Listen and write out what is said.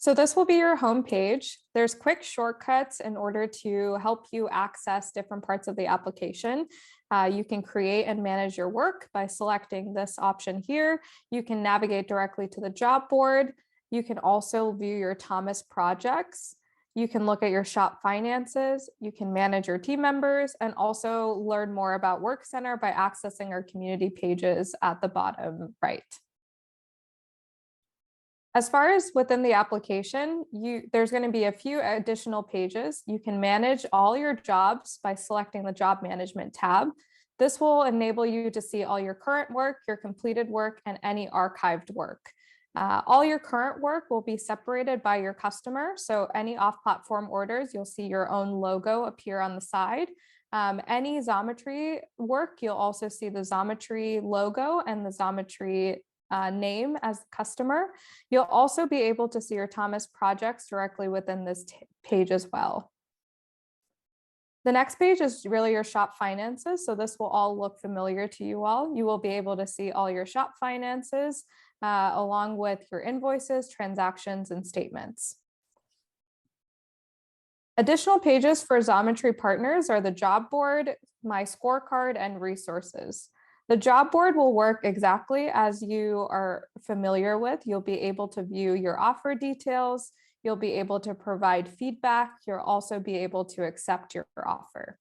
So this will be your home page. There's quick shortcuts in order to help you access different parts of the application. You can create and manage your work by selecting this option here. You can navigate directly to the job board. You can also view your Thomas projects. You can look at your shop finances. You can manage your team members and also learn more about Workcenter by accessing our community pages at the bottom right. As far as within the application, there's going to be a few additional pages. You can manage all your jobs by selecting the Job Management tab. This will enable you to see all your current work, your completed work, and any archived work. All your current work will be separated by your customer. So any off-platform orders, you'll see your own logo appear on the side. Any Xometry work, you'll also see the Xometry logo and the Xometry name as the customer. You'll also be able to see your Thomas projects directly within this page as well. The next page is really your shop finances. So this will all look familiar to you all. You will be able to see all your shop finances along with your invoices, transactions, and statements. Additional pages for Xometry partners are the job board, my scorecard, and resources. The job board will work exactly as you are familiar with. You'll be able to view your offer details. You'll be able to provide feedback. You'll also be able to accept your offer.